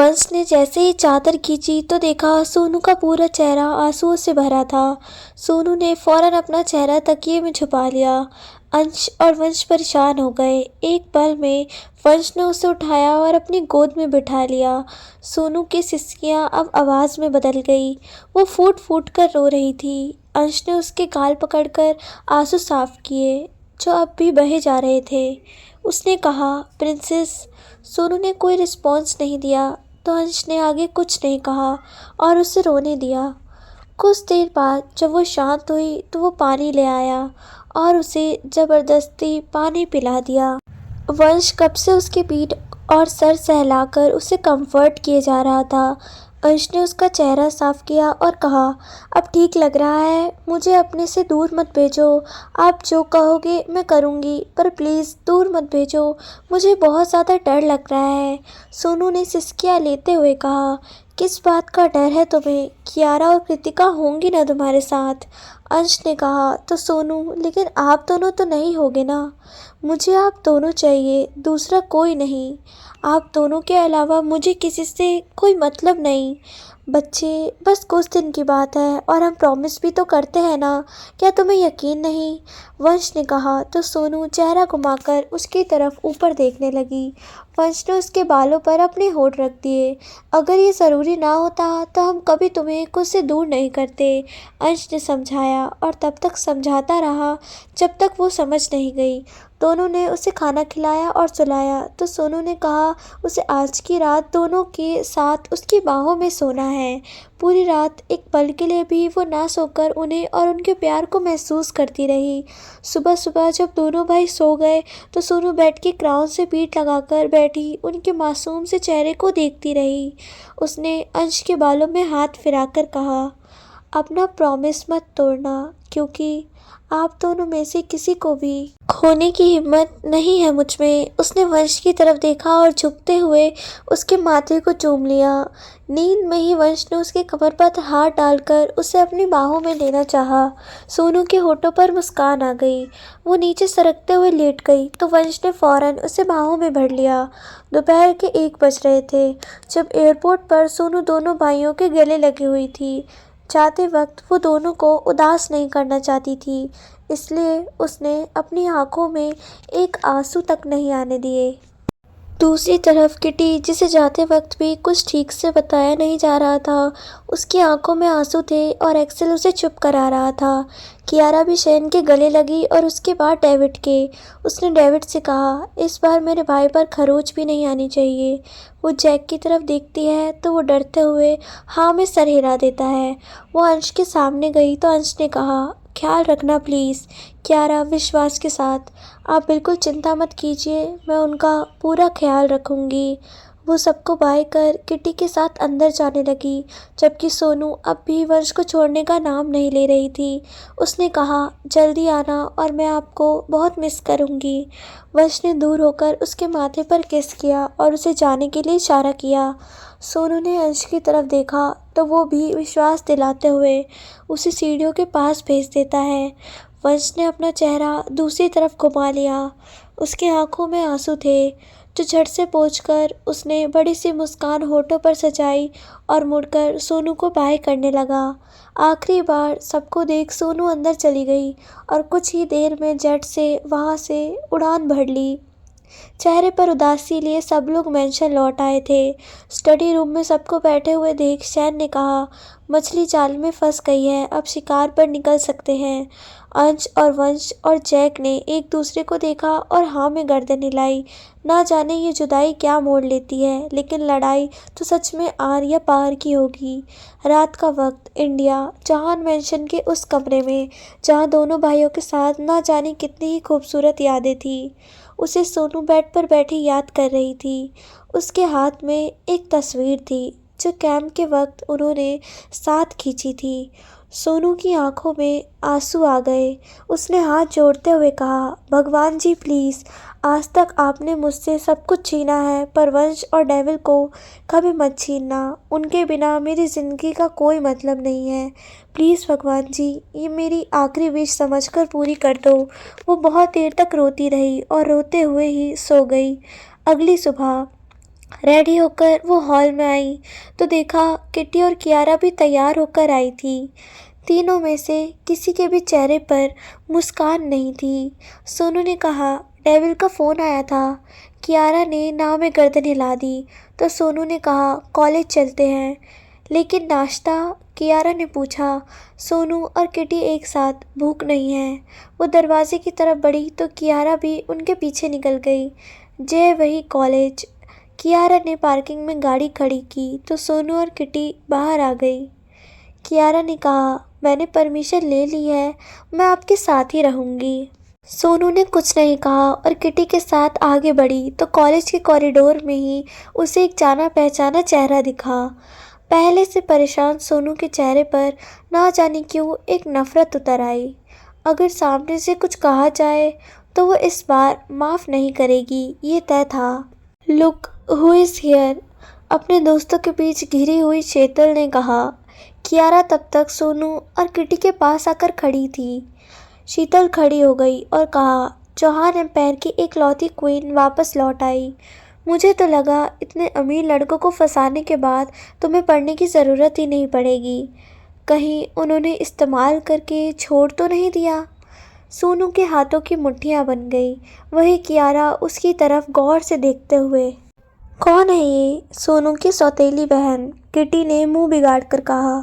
वंश ने जैसे ही चादर खींची तो देखा सोनू का पूरा चेहरा आंसुओं से भरा था। सोनू ने फौरन अपना चेहरा तकिए में छुपा लिया। अंश और वंश परेशान हो गए। एक पल में वंश ने उसे उठाया और अपनी गोद में बिठा लिया। सोनू की सिसकियां अब आवाज़ में बदल गई। वो फूट फूट कर रो रही थी। अंश ने उसके गाल पकड़कर आंसू साफ किए जो अब भी बहे जा रहे थे। उसने कहा, प्रिंसेस। सोनू ने कोई रिस्पॉन्स नहीं दिया तो अंश ने आगे कुछ नहीं कहा और उसे रोने दिया। कुछ देर बाद जब वो शांत हुई तो वो पानी ले आया और उसे ज़बरदस्ती पानी पिला दिया। वंश कब से उसकी पीठ और सर सहलाकर उसे कंफर्ट किए जा रहा था। अंश ने उसका चेहरा साफ किया और कहा, अब ठीक लग रहा है, मुझे अपने से दूर मत भेजो। आप जो कहोगे मैं करूँगी, पर प्लीज़ दूर मत भेजो, मुझे बहुत ज़्यादा डर लग रहा है। सोनू ने सिसकियाँ लेते हुए कहा, किस बात का डर है तुम्हें? कियारा और कृतिका होंगी ना तुम्हारे साथ। अंश ने कहा, तो सोनू, लेकिन आप दोनों तो नहीं होगे ना। मुझे आप दोनों चाहिए, दूसरा कोई नहीं। आप दोनों के अलावा मुझे किसी से कोई मतलब नहीं। बच्चे, बस कुछ दिन की बात है और हम प्रॉमिस भी तो करते हैं ना, क्या तुम्हें यकीन नहीं? वंश ने कहा तो सोनू चेहरा घुमाकर उसकी तरफ ऊपर देखने लगी। वंश ने उसके बालों पर अपने होंठ रख दिए। अगर ये ज़रूरी ना होता तो हम कभी तुम्हें खुद से दूर नहीं करते, अंश ने समझाया और तब तक समझाता रहा जब तक वो समझ नहीं गई। दोनों ने उसे खाना खिलाया और सुलाया तो सोनू ने कहा उसे आज की रात दोनों के साथ उसकी बाहों में सोना है। पूरी रात एक पल के लिए भी वो ना सोकर उन्हें और उनके प्यार को महसूस करती रही। सुबह सुबह जब दोनों भाई सो गए तो सोनू बेड की क्राउन से पीठ लगाकर बैठी उनके मासूम से चेहरे को देखती रही। उसने अंश के बालों में हाथ फिराकर कहा, अपना प्रॉमिस मत तोड़ना, क्योंकि आप दोनों में से किसी को भी खोने की हिम्मत नहीं है मुझ में। उसने वंश की तरफ देखा और झुकते हुए उसके माथे को चूम लिया। नींद में ही वंश ने उसके कमर पर हाथ डालकर उसे अपनी बाहों में लेना चाहा। सोनू के होठों पर मुस्कान आ गई। वो नीचे सरकते हुए लेट गई तो वंश ने फौरन उसे बाहों में भर लिया। दोपहर के 1 बज रहे थे जब एयरपोर्ट पर सोनू दोनों भाइयों के गले लगी हुई थी। जाते वक्त वो दोनों को उदास नहीं करना चाहती थी, इसलिए उसने अपनी आंखों में एक आंसू तक नहीं आने दिए। दूसरी तरफ किटी, जिसे जाते वक्त भी कुछ ठीक से बताया नहीं जा रहा था, उसकी आंखों में आंसू थे और एक्सेल उसे चुप करा रहा था। कियारा भी शैन के गले लगी और उसके बाद डेविड के। उसने डेविड से कहा, इस बार मेरे भाई पर खरोच भी नहीं आनी चाहिए। वो जैक की तरफ देखती है तो वो डरते हुए हाँ में सर हिला देता है। वो अंश के सामने गई तो अंश ने कहा, ख्याल रखना प्लीज़। कियारा विश्वास के साथ, आप बिल्कुल चिंता मत कीजिए, मैं उनका पूरा ख्याल रखूँगी। वो सबको बाय कर किटी के साथ अंदर जाने लगी, जबकि सोनू अब भी वंश को छोड़ने का नाम नहीं ले रही थी। उसने कहा, जल्दी आना और मैं आपको बहुत मिस करूँगी। वंश ने दूर होकर उसके माथे पर किस किया और उसे जाने के लिए इशारा किया। सोनू ने अंश की तरफ देखा तो वो भी विश्वास दिलाते हुए उसे सीढ़ियों के पास भेज देता है। वंश ने अपना चेहरा दूसरी तरफ घुमा लिया। उसकी आंखों में आंसू थे जो झट से पोंछकर उसने बड़ी सी मुस्कान होठों पर सजाई और मुड़कर सोनू को बाय करने लगा। आखिरी बार सबको देख सोनू अंदर चली गई और कुछ ही देर में जेट से वहाँ से उड़ान भर ली। चेहरे पर उदासी लिए सब लोग मेंशन लौट आए थे। स्टडी रूम में सबको बैठे हुए देख शैन ने कहा, मछली जाल में फंस गई है, अब शिकार पर निकल सकते हैं। अंश और वंश और जैक ने एक दूसरे को देखा और हाँ में गर्दन हिलाई। ना जाने ये जुदाई क्या मोड़ लेती है, लेकिन लड़ाई तो सच में आर या पार की होगी। रात का वक्त, इंडिया, जहान मेंशन के उस कमरे में जहाँ दोनों भाइयों के साथ ना जाने कितनी ही खूबसूरत यादें थी। उसे सोनू बेड पर बैठी याद कर रही थी। उसके हाथ में एक तस्वीर थी जो कैंप के वक्त उन्होंने साथ खींची थी। सोनू की आंखों में आंसू आ गए। उसने हाथ जोड़ते हुए कहा, भगवान जी प्लीज़, आज तक आपने मुझसे सब कुछ छीना है, पर वंश और डेविल को कभी मत छीनना। उनके बिना मेरी ज़िंदगी का कोई मतलब नहीं है। प्लीज़ भगवान जी, ये मेरी आखिरी विश समझकर पूरी कर दो। वो बहुत देर तक रोती रही और रोते हुए ही सो गई। अगली सुबह रेडी होकर वो हॉल में आई तो देखा किटी और कियारा भी तैयार होकर आई थी। तीनों में से किसी के भी चेहरे पर मुस्कान नहीं थी। सोनू ने कहा, डेविल का फ़ोन आया था। कियारा ने नाव में गर्दन हिला दी तो सोनू ने कहा, कॉलेज चलते हैं। लेकिन नाश्ता? कियारा ने पूछा। सोनू और किटी एक साथ, भूख नहीं है। वो दरवाजे की तरफ बढ़ी तो कियारा भी उनके पीछे निकल गई। जय वही कॉलेज। कियारा ने पार्किंग में गाड़ी खड़ी की तो सोनू और किटी बाहर आ गई। कियारा ने कहा, मैंने परमिशन ले ली है, मैं आपके साथ ही रहूंगी। सोनू ने कुछ नहीं कहा और किटी के साथ आगे बढ़ी तो कॉलेज के कॉरिडोर में ही उसे एक जाना पहचाना चेहरा दिखा। पहले से परेशान सोनू के चेहरे पर ना जाने क्यों एक नफरत उतर आई। अगर सामने से कुछ कहा जाए तो वो इस बार माफ़ नहीं करेगी, ये तय था। लुक हु इज़ हियर, अपने दोस्तों के बीच घिरी हुई शीतल ने कहा। कियारा तब तक सोनू और किटी के पास आकर खड़ी थी। शीतल खड़ी हो गई और कहा, चौहान एम्पायर की एकलौती क्वीन वापस लौट आई। मुझे तो लगा इतने अमीर लड़कों को फंसाने के बाद तुम्हें पढ़ने की ज़रूरत ही नहीं पड़ेगी। कहीं उन्होंने इस्तेमाल करके छोड़ तो नहीं दिया। सोनू के हाथों की मुट्ठियाँ बन गई। वही कियारा उसकी तरफ गौर से देखते हुए। कौन है ये? सोनू की सौतेली बहन, किटी ने मुंह बिगाड़ कर कहा।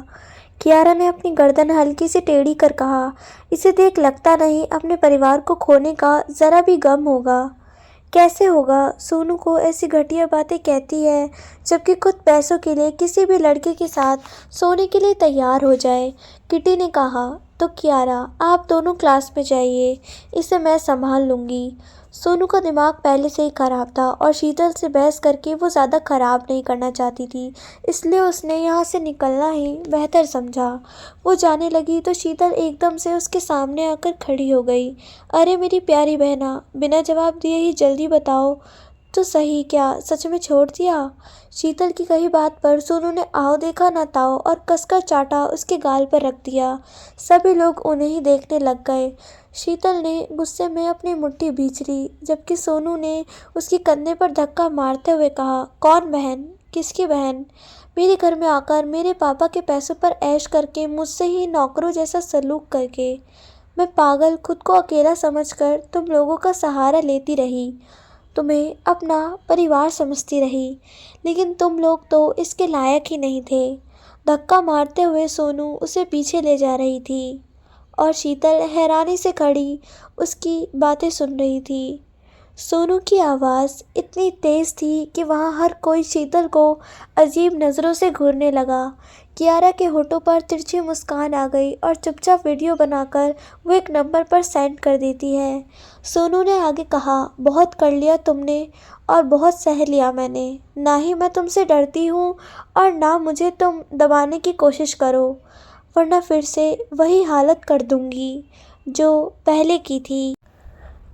कियारा ने अपनी गर्दन हल्की सी टेढ़ी कर कहा, इसे देख लगता नहीं अपने परिवार को खोने का ज़रा भी गम होगा। कैसे होगा? सोनू को ऐसी घटिया बातें कहती है जबकि खुद पैसों के लिए किसी भी लड़के के साथ सोने के लिए तैयार हो जाए। किटी ने कहा, तो कियारा आप दोनों क्लास में जाइए, इसे मैं संभाल लूँगी। सोनू का दिमाग पहले से ही खराब था और शीतल से बहस करके वो ज़्यादा खराब नहीं करना चाहती थी, इसलिए उसने यहाँ से निकलना ही बेहतर समझा। वो जाने लगी तो शीतल एकदम से उसके सामने आकर खड़ी हो गई। अरे मेरी प्यारी बहना, बिना जवाब दिए ही जल्दी बताओ तो सही, क्या सच में छोड़ दिया? शीतल की कही बात पर सोनू ने आओ देखा ना ताओ और कसकर चाटा उसके गाल पर रख दिया। सभी लोग उन्हें ही देखने लग गए। शीतल ने गुस्से में अपनी मुट्ठी भींच ली जबकि सोनू ने उसके कंधे पर धक्का मारते हुए कहा, कौन बहन? किसकी बहन? मेरे घर में आकर मेरे पापा के पैसों पर ऐश करके मुझसे ही नौकरों जैसा सलूक करके मैं पागल खुद को अकेला समझकर तुम लोगों का सहारा लेती रही, तुम्हें अपना परिवार समझती रही, लेकिन तुम लोग तो इसके लायक ही नहीं थे। धक्का मारते हुए सोनू उसे पीछे ले जा रही थी और शीतल हैरानी से खड़ी उसकी बातें सुन रही थी। सोनू की आवाज़ इतनी तेज़ थी कि वहाँ हर कोई शीतल को अजीब नज़रों से घूरने लगा। कियारा के होठों पर तिरछी मुस्कान आ गई और चुपचाप वीडियो बनाकर वो एक नंबर पर सेंड कर देती है। सोनू ने आगे कहा, बहुत कर लिया तुमने और बहुत सह लिया मैंने। ना ही मैं तुमसे डरती हूँ और ना मुझे तुम दबाने की कोशिश करो, वरना फिर से वही हालत कर दूँगी जो पहले की थी।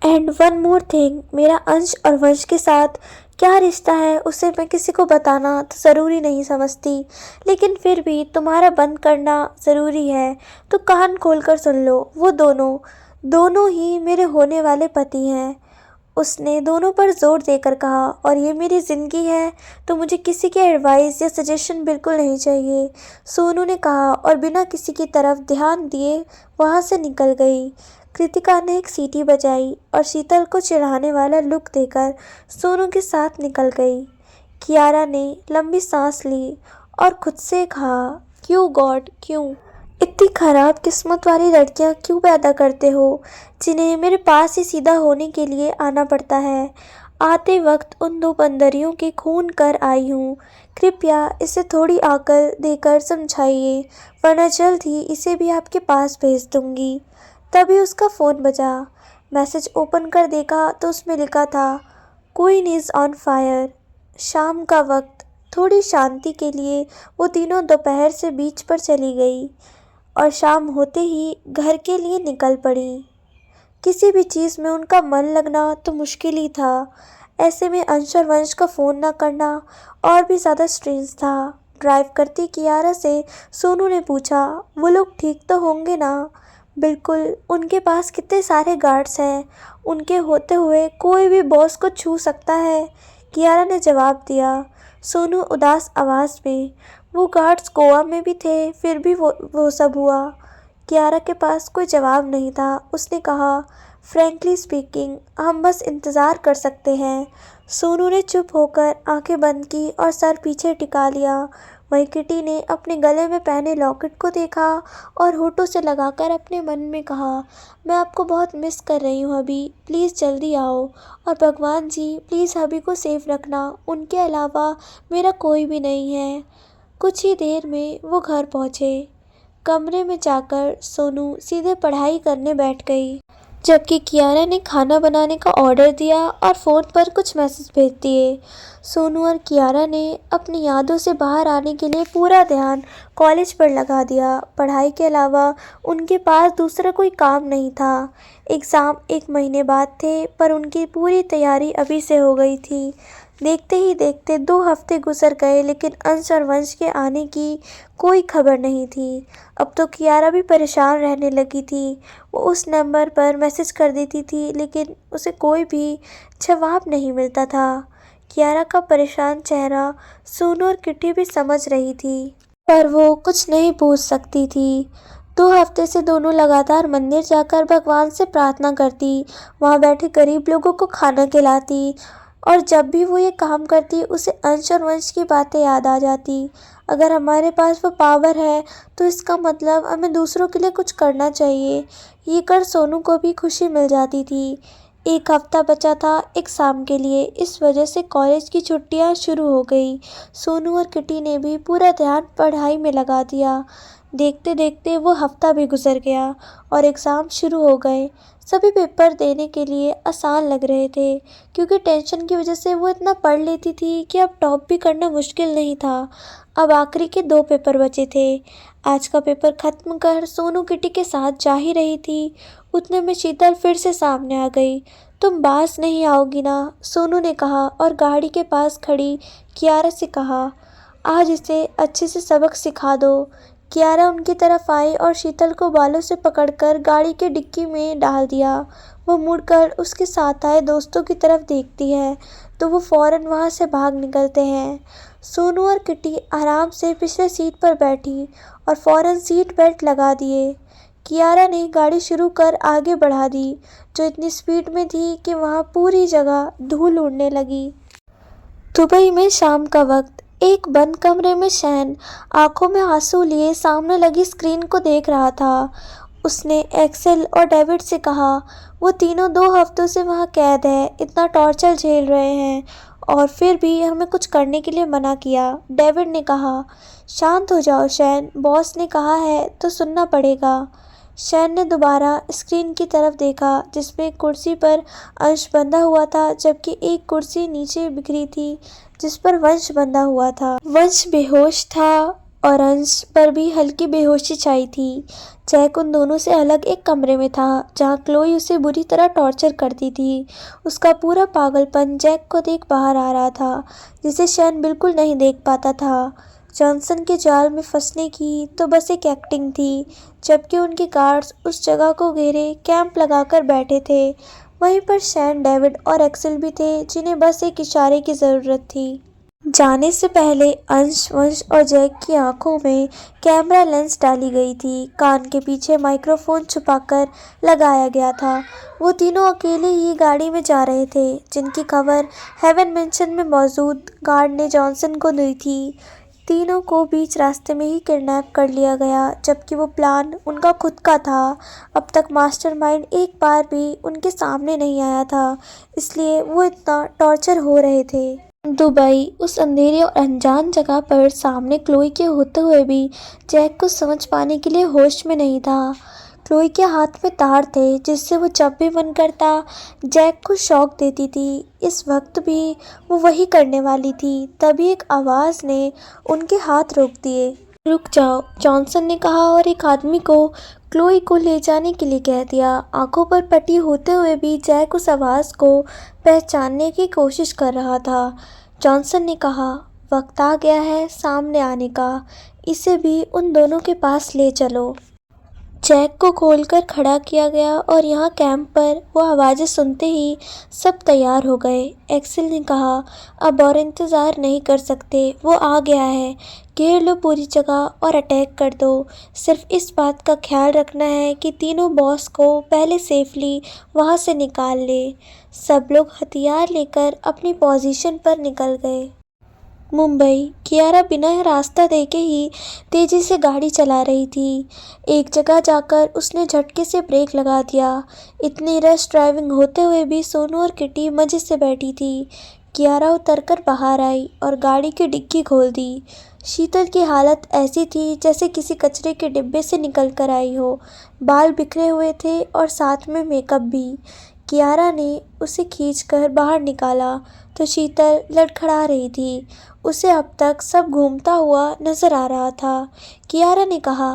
एंड वन मोर थिंग, मेरा अंश और वंश के साथ क्या रिश्ता है उसे मैं किसी को बताना तो ज़रूरी नहीं समझती, लेकिन फिर भी तुम्हारा बंद करना ज़रूरी है। तो कान खोलकर सुन लो, वो दोनों दोनों ही मेरे होने वाले पति हैं। उसने दोनों पर जोर देकर कहा, और ये मेरी ज़िंदगी है तो मुझे किसी की एडवाइस या सजेशन बिल्कुल नहीं चाहिए, सोनू ने कहा और बिना किसी की तरफ ध्यान दिए वहाँ से निकल गई। कृतिका ने एक सीटी बजाई और शीतल को चिढ़ाने वाला लुक देकर सोनू के साथ निकल गई। कियारा ने लंबी सांस ली और खुद से कहा, क्यों गॉड क्यों? इतनी खराब किस्मत वाली लड़कियां क्यों पैदा करते हो जिन्हें मेरे पास ही सीधा होने के लिए आना पड़ता है। आते वक्त उन दो बंदरियों के खून कर आई हूँ, कृपया इसे थोड़ी अक्ल देकर समझाइए, वरना जल्द ही इसे भी आपके पास भेज दूँगी। तभी उसका फ़ोन बजा। मैसेज ओपन कर देखा तो उसमें लिखा था, क्वीन इज़ ऑन फायर। शाम का वक्त, थोड़ी शांति के लिए वो तीनों दोपहर से बीच पर चली गई और शाम होते ही घर के लिए निकल पड़ी। किसी भी चीज़ में उनका मन लगना तो मुश्किल ही था। ऐसे में अंश और वंश का फ़ोन ना करना और भी ज़्यादा स्ट्रेंज था। ड्राइव करती कियारा से सोनू ने पूछा, वो लोग ठीक तो होंगे ना? बिल्कुल, उनके पास कितने सारे गार्ड्स हैं, उनके होते हुए कोई भी बॉस को छू सकता है। कियारा ने जवाब दिया, सोनू उदास आवाज़ में। वो गार्ड्स गोवा में भी थे, फिर भी वो सब हुआ। कियारा के पास कोई जवाब नहीं था। उसने कहा, फ्रैंकली स्पीकिंग, हम बस इंतज़ार कर सकते हैं। सोनू ने चुप होकर आंखें बंद की और सर पीछे टिका लिया। वहीं किटी ने अपने गले में पहने लॉकेट को देखा और होठों से लगाकर अपने मन में कहा, मैं आपको बहुत मिस कर रही हूँ हबी, प्लीज़ जल्दी आओ। और भगवान जी प्लीज़ हबी को सेफ रखना, उनके अलावा मेरा कोई भी नहीं है। कुछ ही देर में वो घर पहुँचे। कमरे में जाकर सोनू सीधे पढ़ाई करने बैठ गई, जबकि कियारा ने खाना बनाने का ऑर्डर दिया और फ़ोन पर कुछ मैसेज भेज दिए। सोनू और कियारा ने अपनी यादों से बाहर आने के लिए पूरा ध्यान कॉलेज पर लगा दिया। पढ़ाई के अलावा उनके पास दूसरा कोई काम नहीं था। एग्ज़ाम 1 महीने बाद थे, पर उनकी पूरी तैयारी अभी से हो गई थी। देखते ही देखते 2 हफ्ते गुजर गए, लेकिन अंश और वंश के आने की कोई खबर नहीं थी। अब तो कियारा भी परेशान रहने लगी थी। वो उस नंबर पर मैसेज कर देती थी, लेकिन उसे कोई भी जवाब नहीं मिलता था। कियारा का परेशान चेहरा सोनू और किटी भी समझ रही थी, पर वो कुछ नहीं पूछ सकती थी। 2 हफ्ते से दोनों लगातार मंदिर जाकर भगवान से प्रार्थना करती, वहाँ बैठे गरीब लोगों को खाना खिलाती, और जब भी वो ये काम करती उसे अंश और वंश की बातें याद आ जाती। अगर हमारे पास वो पावर है तो इसका मतलब हमें दूसरों के लिए कुछ करना चाहिए। ये कर सोनू को भी खुशी मिल जाती थी। 1 हफ्ता बचा था एग्ज़ाम के लिए, इस वजह से कॉलेज की छुट्टियां शुरू हो गई। सोनू और किटी ने भी पूरा ध्यान पढ़ाई में लगा दिया। देखते देखते वो हफ्ता भी गुजर गया और एग्ज़ाम शुरू हो गए। सभी पेपर देने के लिए आसान लग रहे थे, क्योंकि टेंशन की वजह से वो इतना पढ़ लेती थी कि अब टॉप भी करना मुश्किल नहीं था। अब आखिरी के 2 पेपर बचे थे। आज का पेपर ख़त्म कर सोनू किटी के साथ जा ही रही थी, उतने में शीतल फिर से सामने आ गई। तुम बास नहीं आओगी ना? सोनू ने कहा और गाड़ी के पास खड़ी कियारा से कहा, आज इसे अच्छे से सबक सिखा दो। कियारा उनकी तरफ आई और शीतल को बालों से पकड़कर गाड़ी के डिक्की में डाल दिया। वो मुड़कर उसके साथ आए दोस्तों की तरफ देखती है तो वो फौरन वहाँ से भाग निकलते हैं। सोनू और किटी आराम से पिछले सीट पर बैठी और फौरन सीट बेल्ट लगा दिए। कियारा ने गाड़ी शुरू कर आगे बढ़ा दी, जो इतनी स्पीड में थी कि वहाँ पूरी जगह धूल उड़ने लगी। दुबई में शाम का वक्त। एक बंद कमरे में शैन आंखों में आंसू लिए सामने लगी स्क्रीन को देख रहा था। उसने एक्सेल और डेविड से कहा, वो तीनों 2 हफ्तों से वहाँ कैद है, इतना टॉर्चर झेल रहे हैं और फिर भी हमें कुछ करने के लिए मना किया। डेविड ने कहा, शांत हो जाओ शैन, बॉस ने कहा है तो सुनना पड़ेगा। शैन ने दोबारा स्क्रीन की तरफ देखा, जिसमें कुर्सी पर अंश बंधा हुआ था, जबकि एक कुर्सी नीचे बिखरी थी जिस पर वंश बंधा हुआ था। वंश बेहोश था और अंश पर भी हल्की बेहोशी छाई थी। जैक उन दोनों से अलग एक कमरे में था, जहां क्लोई उसे बुरी तरह टॉर्चर करती थी। उसका पूरा पागलपन जैक को देख बाहर आ रहा था, जिसे शैन बिल्कुल नहीं देख पाता था। जॉनसन के जाल में फंसने की तो बस एक एक्टिंग थी, जबकि उनके गार्ड्स उस जगह को घेरे कैंप लगाकर बैठे थे। वहीं पर शैन, डेविड और एक्सेल भी थे, जिन्हें बस एक इशारे की ज़रूरत थी। जाने से पहले अंश, वंश और जैक की आंखों में कैमरा लेंस डाली गई थी। कान के पीछे माइक्रोफोन छुपाकर लगाया गया था। वो तीनों अकेले ही गाड़ी में जा रहे थे, जिनकी खबर हेवन मेंशन में मौजूद गार्ड ने जॉनसन को दी थी। तीनों को बीच रास्ते में ही किडनैप कर लिया गया, जबकि वो प्लान उनका खुद का था। अब तक मास्टरमाइंड एक बार भी उनके सामने नहीं आया था, इसलिए वो इतना टॉर्चर हो रहे थे। दुबई, उस अंधेरी और अनजान जगह पर सामने क्लोई के होते हुए भी जैक को समझ पाने के लिए होश में नहीं था। क्लोई के हाथ में तार थे, जिससे वो जब भी मन करता जैक को शॉक देती थी। इस वक्त भी वो वही करने वाली थी। तभी एक आवाज़ ने उनके हाथ रोक दिए। रुक जाओ, जॉनसन ने कहा और एक आदमी को क्लोई को ले जाने के लिए कह दिया। आंखों पर पट्टी होते हुए भी जैक उस आवाज़ को पहचानने की कोशिश कर रहा था। जॉनसन ने कहा, वक्त आ गया है सामने आने का, इसे भी उन दोनों के पास ले चलो। जैक को खोलकर खड़ा किया गया और यहाँ कैंप पर वो आवाज़ें सुनते ही सब तैयार हो गए। एक्सेल ने कहा, अब और इंतज़ार नहीं कर सकते, वो आ गया है। घेर लो पूरी जगह और अटैक कर दो। सिर्फ इस बात का ख्याल रखना है कि तीनों बॉस को पहले सेफली वहाँ से निकाल ले। सब लोग हथियार लेकर अपनी पोजीशन पर निकल गए। मुंबई। कियारा बिना रास्ता देखे ही तेजी से गाड़ी चला रही थी। एक जगह जाकर उसने झटके से ब्रेक लगा दिया। इतनी रश ड्राइविंग होते हुए भी सोनू और किटी मजे से बैठी थी। कियारा उतरकर बाहर आई और गाड़ी की डिक्की खोल दी। शीतल की हालत ऐसी थी जैसे किसी कचरे के डिब्बे से निकल कर आई हो। बाल बिखरे हुए थे और साथ में मेकअप भी। कियारा ने उसे खींचकर बाहर निकाला तो शीतल लड़खड़ा रही थी। उसे अब तक सब घूमता हुआ नजर आ रहा था। कियारा ने कहा,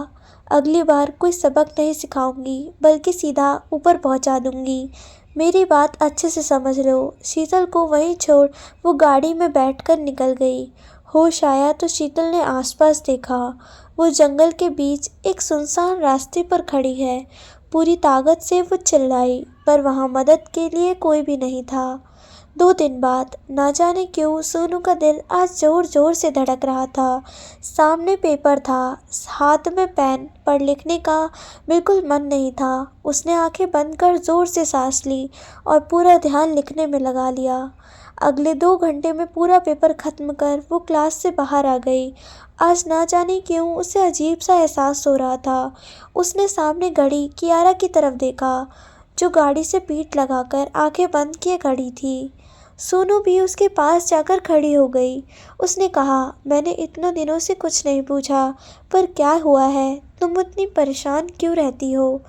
अगली बार कोई सबक नहीं सिखाऊंगी बल्कि सीधा ऊपर पहुंचा दूंगी। मेरी बात अच्छे से समझ लो। शीतल को वहीं छोड़ वो गाड़ी में बैठकर निकल गई। होश आया तो शीतल ने आसपास देखा। वो जंगल के बीच एक सुनसान रास्ते पर खड़ी है। पूरी ताकत से वो चिल्लाई पर वहाँ मदद के लिए कोई भी नहीं था। 2 दिन बाद ना जाने क्यों सोनू का दिल आज जोर जोर से धड़क रहा था। सामने पेपर था, हाथ में पेन, पर लिखने का बिल्कुल मन नहीं था। उसने आंखें बंद कर जोर से सांस ली और पूरा ध्यान लिखने में लगा लिया। अगले 2 घंटे में पूरा पेपर खत्म कर वो क्लास से बाहर आ गई। आज ना जाने क्यों उसे अजीब सा एहसास हो रहा था। उसने सामने घड़ी कियारा की तरफ देखा, जो गाड़ी से पीठ लगाकर आंखें बंद किए खड़ी थी। सोनू भी उसके पास जाकर खड़ी हो गई। उसने कहा, मैंने इतने दिनों से कुछ नहीं पूछा, पर क्या हुआ है? तुम इतनी परेशान क्यों रहती हो?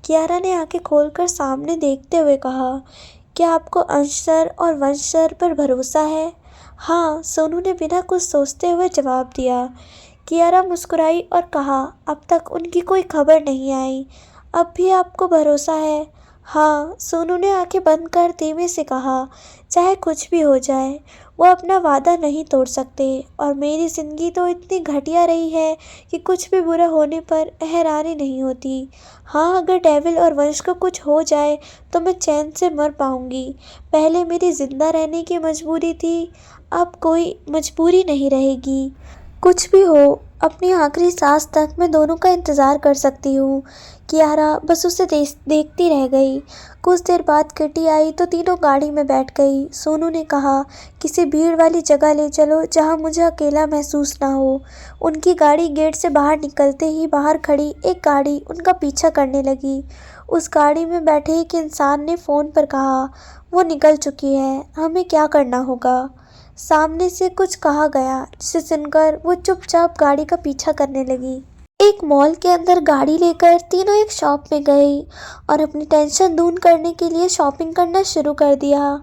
कियारा ने आंखें खोलकर सामने देखते हुए कहा, क्या आपको अंश सर और वंश सर पर भरोसा है? हाँ, सोनू ने बिना कुछ सोचते हुए जवाब दिया। कियारा मुस्कुराई और कहा, अब तक उनकी कोई खबर नहीं आई। अब भी आपको भरोसा है? हाँ, सोनू ने आंखें बंद कर धीमे से कहा, चाहे कुछ भी हो जाए, वो अपना वादा नहीं तोड़ सकते और मेरी ज़िंदगी तो इतनी घटिया रही है कि कुछ भी बुरा होने पर हैरानी नहीं होती। हाँ, अगर डेविल और वंश को कुछ हो जाए तो मैं चैन से मर पाऊंगी। पहले मेरी ज़िंदा रहने की मजबूरी थी, अब कोई मजबूरी नहीं रहेगी। कुछ भी हो, अपनी आखिरी सांस तक मैं दोनों का इंतज़ार कर सकती हूँ। कियारा बस उसे देखती रह गई। कुछ देर बाद किटी आई तो तीनों गाड़ी में बैठ गई। सोनू ने कहा, किसी भीड़ वाली जगह ले चलो जहाँ मुझे अकेला महसूस ना हो। उनकी गाड़ी गेट से बाहर निकलते ही बाहर खड़ी एक गाड़ी उनका पीछा करने लगी। उस गाड़ी में बैठे एक इंसान ने फ़ोन पर कहा, वो निकल चुकी है, हमें क्या करना होगा? सामने से कुछ कहा गया जिसे सुनकर वो चुपचाप गाड़ी का पीछा करने लगी। एक मॉल के अंदर गाड़ी लेकर तीनों एक शॉप में गई और अपनी टेंशन दूर करने के लिए शॉपिंग करना शुरू कर दिया।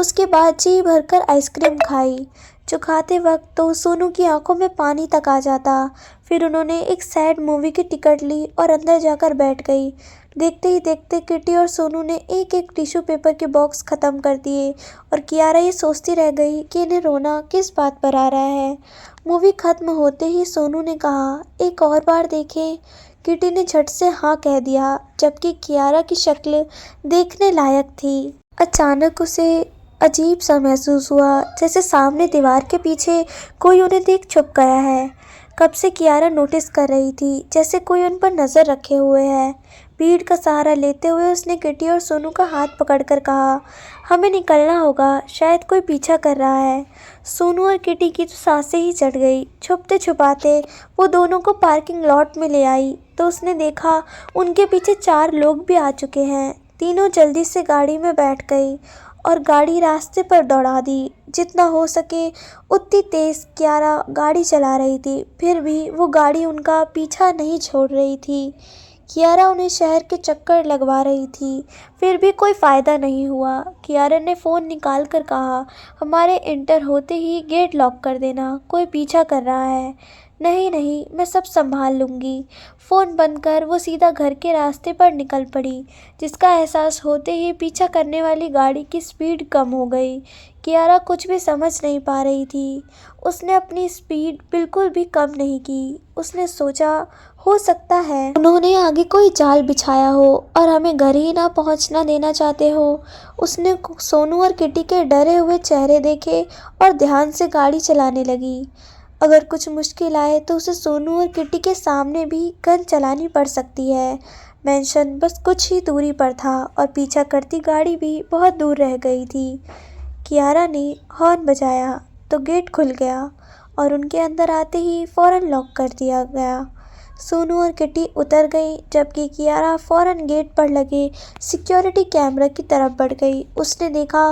उसके बाद जी भरकर आइसक्रीम खाई, जो खाते वक्त तो सोनू की आंखों में पानी तक आ जाता। फिर उन्होंने एक सैड मूवी की टिकट ली और अंदर जाकर बैठ गई। देखते ही देखते किटी और सोनू ने एक एक टिश्यू पेपर के बॉक्स ख़त्म कर दिए और कियारा ये सोचती रह गई कि इन्हें रोना किस बात पर आ रहा है। मूवी खत्म होते ही सोनू ने कहा, एक और बार देखें? किटी ने झट से हाँ कह दिया, जबकि कियारा की शक्ल देखने लायक थी। अचानक उसे अजीब सा महसूस हुआ, जैसे सामने दीवार के पीछे कोई उन्हें देख छुप गया है। कब से कियारा नोटिस कर रही थी जैसे कोई उन पर नज़र रखे हुए है। भीड़ का सहारा लेते हुए उसने किटी और सोनू का हाथ पकड़कर कहा, हमें निकलना होगा, शायद कोई पीछा कर रहा है। सोनू और किटी की तो सांसें ही चढ़ गई। छुपते छुपाते वो दोनों को पार्किंग लॉट में ले आई तो उसने देखा उनके पीछे 4 लोग भी आ चुके हैं। तीनों जल्दी से गाड़ी में बैठ गई और गाड़ी रास्ते पर दौड़ा दी। जितना हो सके उतनी तेज़ कियारा गाड़ी चला रही थी, फिर भी वो गाड़ी उनका पीछा नहीं छोड़ रही थी। कियारा उन्हें शहर के चक्कर लगवा रही थी, फिर भी कोई फ़ायदा नहीं हुआ। कियारा ने फ़ोन निकाल कर कहा, हमारे इंटर होते ही गेट लॉक कर देना, कोई पीछा कर रहा है। नहीं नहीं, मैं सब संभाल लूँगी। फ़ोन बंद कर वो सीधा घर के रास्ते पर निकल पड़ी, जिसका एहसास होते ही पीछा करने वाली गाड़ी की स्पीड कम हो गई। कियारा कुछ भी समझ नहीं पा रही थी। उसने अपनी स्पीड बिल्कुल भी कम नहीं की। उसने सोचा, हो सकता है उन्होंने आगे कोई जाल बिछाया हो और हमें घर ही ना पहुंचना देना चाहते हो। उसने सोनू और किटी के डरे हुए चेहरे देखे और ध्यान से गाड़ी चलाने लगी। अगर कुछ मुश्किल आए तो उसे सोनू और किटी के सामने भी गन चलानी पड़ सकती है। मेंशन बस कुछ ही दूरी पर था और पीछा करती गाड़ी भी बहुत दूर रह गई थी। कियारा ने हॉर्न बजाया तो गेट खुल गया और उनके अंदर आते ही फौरन लॉक कर दिया गया। सोनू और किटी उतर गई, जबकि कियारा फौरन गेट पर लगे सिक्योरिटी कैमरा की तरफ बढ़ गई। उसने देखा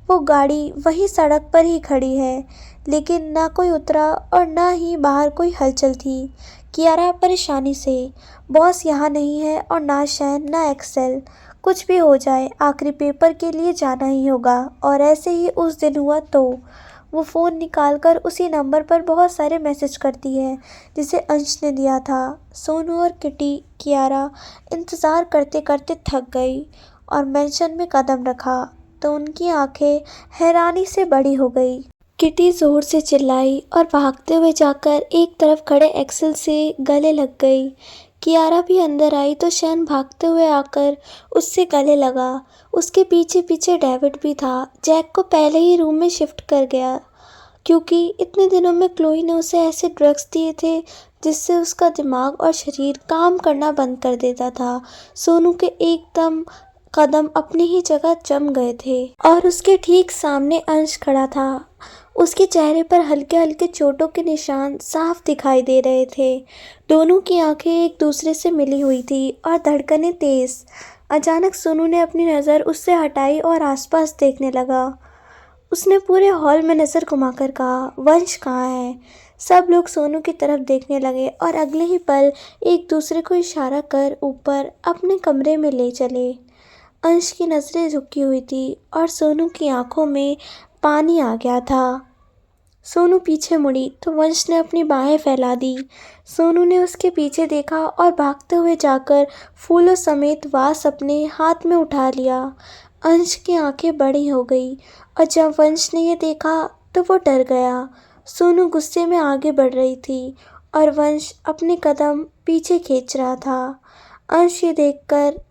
वो गाड़ी वही सड़क पर ही खड़ी है, लेकिन ना कोई उतरा और ना ही बाहर कोई हलचल थी। कियारा परेशानी से, बॉस यहाँ नहीं है और ना शैन ना एक्सेल। कुछ भी हो जाए आखिरी पेपर के लिए जाना ही होगा। और ऐसे ही उस दिन हुआ तो वो फ़ोन निकालकर उसी नंबर पर बहुत सारे मैसेज करती है जिसे अंश ने दिया था। सोनू और किटी कियारा इंतज़ार करते करते थक गई और मेंशन में कदम रखा तो उनकी आंखें हैरानी से बड़ी हो गई। किटी जोर से चिल्लाई और भागते हुए जाकर एक तरफ खड़े एक्सेल से गले लग गई। कियारा भी अंदर आई तो शैन भागते हुए आकर उससे गले लगा। उसके पीछे पीछे डेविड भी था। जैक को पहले ही रूम में शिफ्ट कर गया, क्योंकि इतने दिनों में क्लोई ने उसे ऐसे ड्रग्स दिए थे जिससे उसका दिमाग और शरीर काम करना बंद कर देता था। सोनू के एकदम कदम अपनी ही जगह जम गए थे और उसके ठीक सामने अंश खड़ा था। उसके चेहरे पर हल्के हल्के चोटों के निशान साफ दिखाई दे रहे थे। दोनों की आंखें एक दूसरे से मिली हुई थी और धड़कनें तेज। अचानक सोनू ने अपनी नज़र उससे हटाई और आसपास देखने लगा। उसने पूरे हॉल में नज़र घुमाकर कहा, वंश कहाँ है? सब लोग सोनू की तरफ देखने लगे और अगले ही पल एक दूसरे को इशारा कर ऊपर अपने कमरे में ले चले। अंश की नज़रें झुकी हुई थी और सोनू की आंखों में पानी आ गया था। सोनू पीछे मुड़ी तो वंश ने अपनी बाहें फैला दी। सोनू ने उसके पीछे देखा और भागते हुए जाकर फूलों समेत वास अपने हाथ में उठा लिया। अंश की आंखें बड़ी हो गई और जब वंश ने यह देखा तो वो डर गया। सोनू गुस्से में आगे बढ़ रही थी और वंश अपने कदम पीछे खींच रहा था। अंश ये देखकर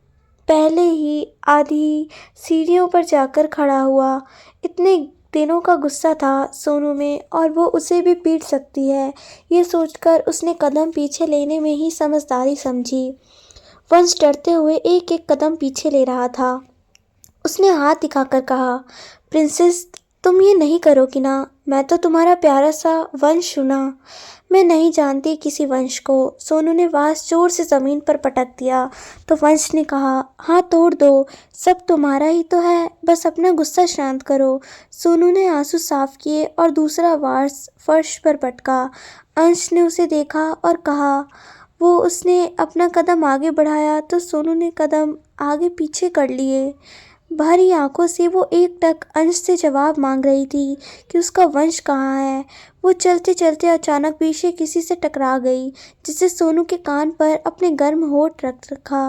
पहले ही आधी सीढ़ियों पर जाकर खड़ा हुआ। इतने दिनों का गुस्सा था सोनू में और वो उसे भी पीट सकती है, ये सोचकर उसने कदम पीछे लेने में ही समझदारी समझी। वंश डरते हुए एक एक कदम पीछे ले रहा था। उसने हाथ दिखाकर कहा, प्रिंसेस तुम ये नहीं करोगी ना? मैं तो तुम्हारा प्यारा सा वंश हूँ ना। मैं नहीं जानती किसी वंश को। सोनू ने वास जोर से ज़मीन पर पटक दिया तो वंश ने कहा, हाँ तोड़ दो, सब तुम्हारा ही तो है, बस अपना गुस्सा शांत करो। सोनू ने आंसू साफ किए और दूसरा वास फर्श पर पटका। अंश ने उसे देखा और कहा, वो उसने अपना कदम आगे बढ़ाया तो सोनू ने कदम आगे पीछे कर लिए। भरी आंखों से वो एकटक अंश से जवाब मांग रही थी कि उसका वंश कहाँ है। वो चलते चलते अचानक पीछे किसी से टकरा गई, जिससे सोनू के कान पर अपने गर्म होठ रख रखा।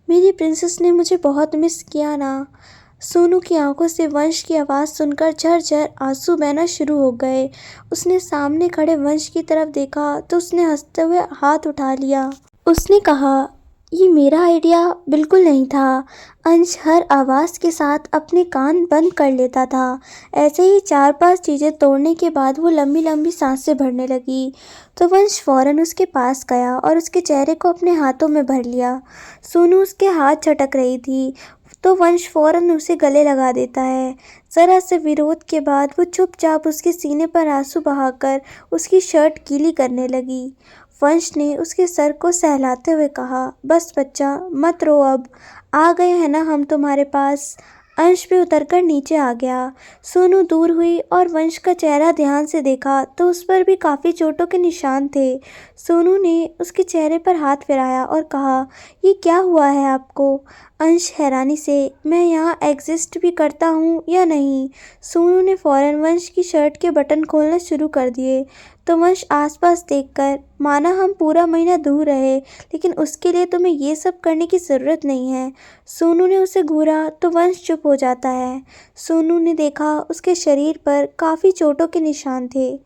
मेरी प्रिंसेस ने मुझे बहुत मिस किया ना। सोनू की आंखों से वंश की आवाज़ सुनकर झरझर आंसू बहना शुरू हो गए। उसने सामने खड़े वंश की तरफ देखा तो उसने हंसते हुए हाथ उठा लिया। उसने कहा, ये मेरा आइडिया बिल्कुल नहीं था। अंश हर आवाज़ के साथ अपने कान बंद कर लेता था। ऐसे ही 4-5 चीज़ें तोड़ने के बाद वो लंबी लंबी सांसें भरने लगी तो वंश फ़ौरन उसके पास गया और उसके चेहरे को अपने हाथों में भर लिया। सोनू उसके हाथ झटक रही थी तो वंश फ़ौरन उसे गले लगा देता है। ज़रा से विरोध के बाद वो चुपचाप उसके सीने पर आंसू बहाकर उसकी शर्ट गीली करने लगी। वंश ने उसके सर को सहलाते हुए कहा, बस बच्चा मत रो, अब आ गए हैं ना हम तुम्हारे पास। अंश भी उतरकर नीचे आ गया। सोनू दूर हुई और वंश का चेहरा ध्यान से देखा तो उस पर भी काफ़ी चोटों के निशान थे। सोनू ने उसके चेहरे पर हाथ फिराया और कहा, ये क्या हुआ है आपको? अंश हैरानी से, मैं यहाँ एग्जिस्ट भी करता हूँ या नहीं? सोनू ने फौरन वंश की शर्ट के बटन खोलना शुरू कर दिए तो वंश आसपास देखकर, माना हम पूरा महीना दूर रहे, लेकिन उसके लिए तुम्हें ये सब करने की ज़रूरत नहीं है। सोनू ने उसे घूरा तो वंश चुप हो जाता है। सोनू ने देखा उसके शरीर पर काफ़ी चोटों के निशान थे।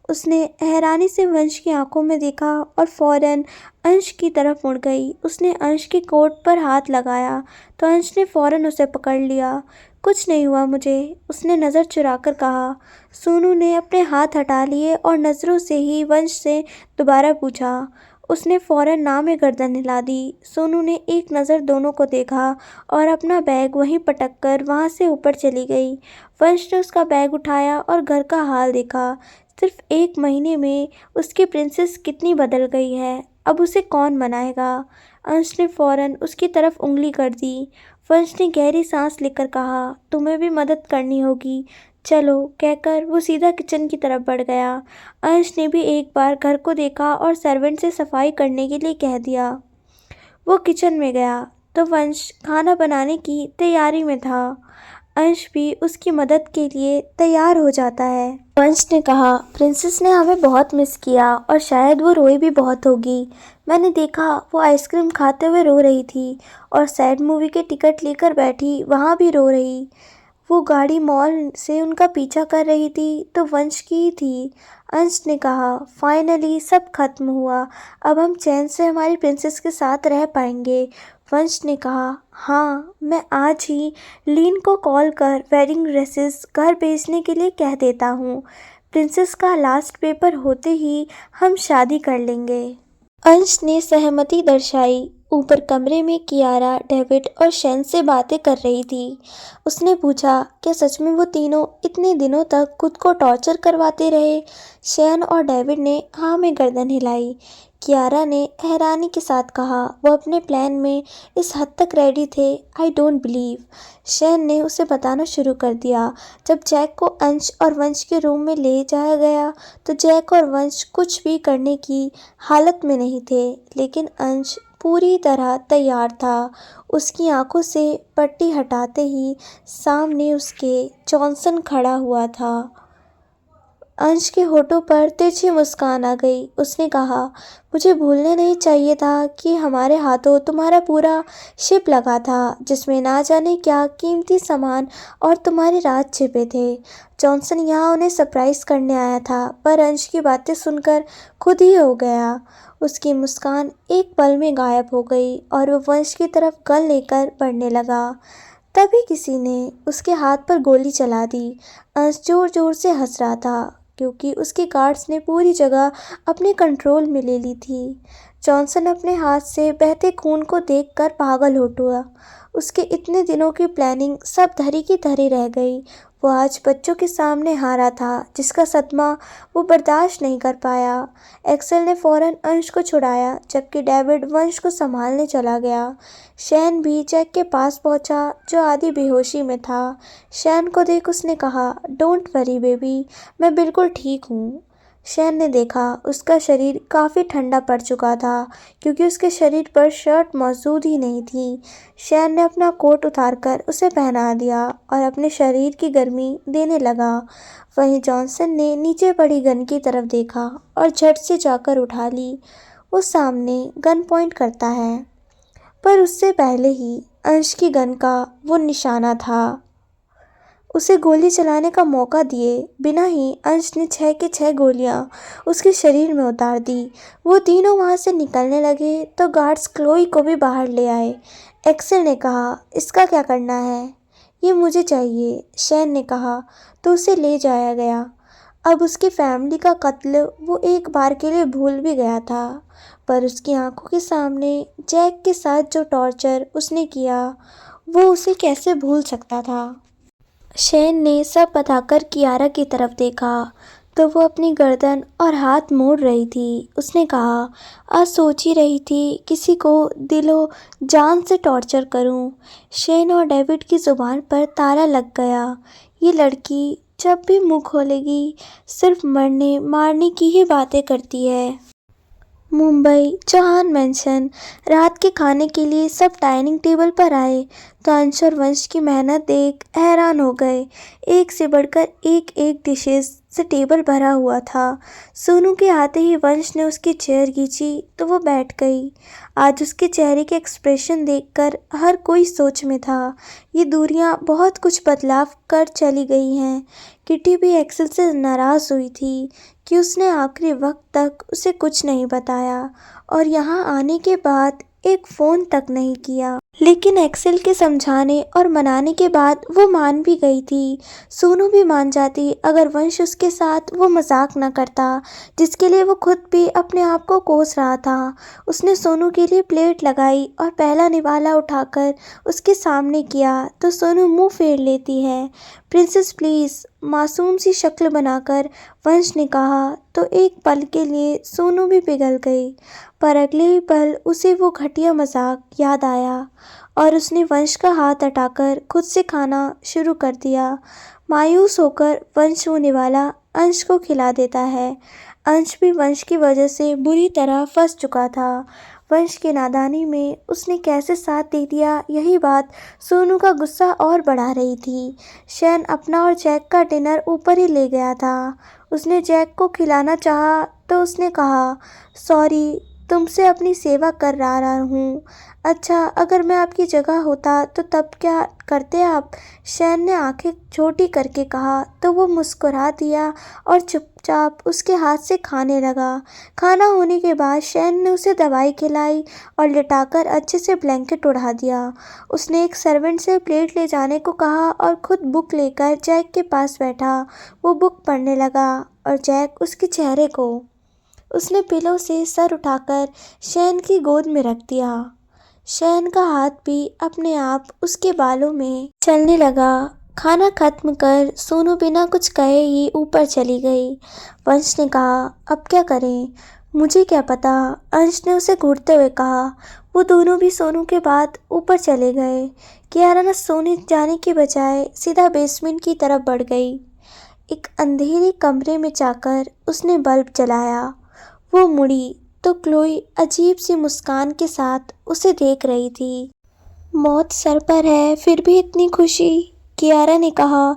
उसने हैरानी से वंश की आंखों में देखा और फौरन अंश की तरफ मुड़ गई। उसने अंश के कोट पर हाथ लगाया तो अंश ने फौरन उसे पकड़ लिया। कुछ नहीं हुआ मुझे, उसने नज़र चुराकर कहा। सोनू ने अपने हाथ हटा लिए और नज़रों से ही वंश से दोबारा पूछा। उसने फौरन ना में गर्दन हिला दी। सोनू ने एक नज़र दोनों को देखा और अपना बैग वहीं पटक कर वहाँ से ऊपर चली गई। वंश ने उसका बैग उठाया और घर का हाल देखा। सिर्फ 1 महीने में उसकी प्रिंसेस कितनी बदल गई है। अब उसे कौन मनाएगा? अंश ने फौरन उसकी तरफ उंगली कर दी। वंश ने गहरी सांस लेकर कहा, तुम्हें भी मदद करनी होगी, चलो, कहकर वो सीधा किचन की तरफ बढ़ गया। अंश ने भी एक बार घर को देखा और सर्वेंट से सफाई करने के लिए कह दिया। वो किचन में गया तो वंश खाना बनाने की तैयारी में था। अंश भी उसकी मदद के लिए तैयार हो जाता है। वंश ने कहा, प्रिंसेस ने हमें बहुत मिस किया और शायद वो रोई भी बहुत होगी। मैंने देखा वो आइसक्रीम खाते हुए रो रही थी और सैड मूवी के टिकट लेकर बैठी वहाँ भी रो रही। वो गाड़ी मॉल से उनका पीछा कर रही थी तो वंश की ही थी। अंश ने कहा, फाइनली सब खत्म हुआ, अब हम चैन से हमारी प्रिंसेस के साथ रह पाएंगे। वंश ने कहा, हाँ, मैं आज ही लीन को कॉल कर वेडिंग ड्रेसेस घर भेजने के लिए कह देता हूँ। प्रिंसेस का लास्ट पेपर होते ही हम शादी कर लेंगे। अंश ने सहमति दर्शाई। ऊपर कमरे में कियारा, डेविड और शैन से बातें कर रही थी। उसने पूछा, क्या सच में वो तीनों इतने दिनों तक खुद को टॉर्चर करवाते रहे? शैन और डेविड ने हाँ में गर्दन हिलाई। कियारा ने हैरानी के साथ कहा, वो अपने प्लान में इस हद तक रेडी थे, आई डोंट बिलीव। शैन ने उसे बताना शुरू कर दिया। जब जैक को अंश और वंश के रूम में ले जाया गया तो जैक और वंश कुछ भी करने की हालत में नहीं थे, लेकिन अंश पूरी तरह तैयार था। उसकी आंखों से पट्टी हटाते ही सामने उसके जॉनसन खड़ा हुआ था। अंश के होठों पर तिरछी मुस्कान आ गई। उसने कहा, मुझे भूलने नहीं चाहिए था कि हमारे हाथों तुम्हारा पूरा शिप लगा था, जिसमें ना जाने क्या कीमती सामान और तुम्हारे राज छिपे थे। जॉनसन यहाँ उन्हें सरप्राइज करने आया था, पर अंश की बातें सुनकर खुद ही हो गया। उसकी मुस्कान एक पल में गायब हो गई और वो वंश की तरफ गन लेकर बढ़ने लगा। तभी किसी ने उसके हाथ पर गोली चला दी। अंश जोर जोर से हंस रहा था क्योंकि उसके गार्ड्स ने पूरी जगह अपने कंट्रोल में ले ली थी। जॉनसन अपने हाथ से बहते खून को देखकर पागल हो उठा। उसके इतने दिनों की प्लानिंग सब धरी की धरी रह गई। वो आज बच्चों के सामने हारा था, जिसका सदमा वो बर्दाश्त नहीं कर पाया। एक्सेल ने फौरन अंश को छुड़ाया, जबकि डेविड वंश को संभालने चला गया। शैन भी जैक के पास पहुंचा, जो आधी बेहोशी में था। शैन को देख उसने कहा, डोंट वरी बेबी, मैं बिल्कुल ठीक हूँ। शैन ने देखा उसका शरीर काफ़ी ठंडा पड़ चुका था क्योंकि उसके शरीर पर शर्ट मौजूद ही नहीं थी। शैन ने अपना कोट उतारकर उसे पहना दिया और अपने शरीर की गर्मी देने लगा। वहीं जॉनसन ने नीचे पड़ी गन की तरफ देखा और झट से जाकर उठा ली। वो सामने गन पॉइंट करता है, पर उससे पहले ही अंश की गन का वो निशाना था। उसे गोली चलाने का मौका दिए बिना ही अंश ने 6 की 6 गोलियां उसके शरीर में उतार दी। वो तीनों वहां से निकलने लगे तो गार्ड्स क्लोई को भी बाहर ले आए। एक्सेल ने कहा, इसका क्या करना है? ये मुझे चाहिए, शैन ने कहा। तो उसे ले जाया गया। अब उसकी फैमिली का कत्ल वो एक बार के लिए भूल भी गया था, पर उसकी आंखों के सामने जैक के साथ जो टॉर्चर उसने किया वो उसे कैसे भूल सकता था। शैन ने सब बताकर कियारा की तरफ देखा तो वो अपनी गर्दन और हाथ मोड़ रही थी। उसने कहा, आज सोच ही रही थी किसी को दिलो जान से टॉर्चर करूं। शैन और डेविड की ज़ुबान पर ताला लग गया। ये लड़की जब भी मुंह खोलेगी सिर्फ मरने मारने की ही बातें करती है। मुंबई चौहान मैंशन। रात के खाने के लिए सब डाइनिंग टेबल पर आए तो अंश और वंश की मेहनत देख हैरान हो गए। एक से बढ़कर एक डिशेस से टेबल भरा हुआ था। सोनू के आते ही वंश ने उसकी चेयर खींची तो वो बैठ गई। आज उसके चेहरे के एक्सप्रेशन देखकर हर कोई सोच में था। ये दूरियां बहुत कुछ बदलाव कर चली गई हैं। किटी भी एक्सेल से नाराज़ हुई थी कि उसने आखिरी वक्त तक उसे कुछ नहीं बताया और यहाँ आने के बाद एक फ़ोन तक नहीं किया। लेकिन एक्सेल के समझाने और मनाने के बाद वो मान भी गई थी। सोनू भी मान जाती अगर वंश उसके साथ वो मजाक न करता जिसके लिए वो खुद भी अपने आप को कोस रहा था। उसने सोनू के लिए प्लेट लगाई और पहला निवाला उठाकर उसके सामने किया तो सोनू मुंह फेर लेती है। प्रिंसेस प्लीज़, मासूम सी शक्ल बनाकर वंश ने कहा तो एक पल के लिए सोनू भी पिघल गई। पर अगले ही पल उसे वो घटिया मजाक याद आया और उसने वंश का हाथ हटाकर खुद से खाना शुरू कर दिया। मायूस होकर वंश वो निवाला अंश को खिला देता है। अंश भी वंश की वजह से बुरी तरह फंस चुका था। वंश की नादानी में उसने कैसे साथ दे दिया, यही बात सोनू का गुस्सा और बढ़ा रही थी। शैन अपना और जैक का डिनर ऊपर ही ले गया था। उसने जैक को खिलाना चाहा तो उसने कहा, सॉरी, तुमसे अपनी सेवा कर रहा हूँ। अच्छा, अगर मैं आपकी जगह होता तो तब क्या करते आप? शैन ने आंखें छोटी करके कहा तो वो मुस्कुरा दिया और चुपचाप उसके हाथ से खाने लगा। खाना होने के बाद शैन ने उसे दवाई खिलाई और लिटाकर अच्छे से ब्लैंकेट उड़ा दिया। उसने एक सर्वेंट से प्लेट ले जाने को कहा और खुद बुक लेकर जैक के पास बैठा। वो बुक पढ़ने लगा और जैक उसके चेहरे को उसने पिलो से सर उठाकर शैन की गोद में रख दिया। शैन का हाथ भी अपने आप उसके बालों में चलने लगा। खाना खत्म कर सोनू बिना कुछ कहे ही ऊपर चली गई। वंश ने कहा, अब क्या करें? मुझे क्या पता, अंश ने उसे घूरते हुए कहा। वो दोनों भी सोनू के बाद ऊपर चले गए। कियारा सोने जाने के बजाय सीधा बेसमेंट की तरफ बढ़ गई। एक अंधेरे कमरे में जाकर उसने बल्ब जलाया। वो मुड़ी तो क्लोई अजीब सी मुस्कान के साथ उसे देख रही थी। मौत सर पर है फिर भी इतनी खुशी, कियारा ने कहा।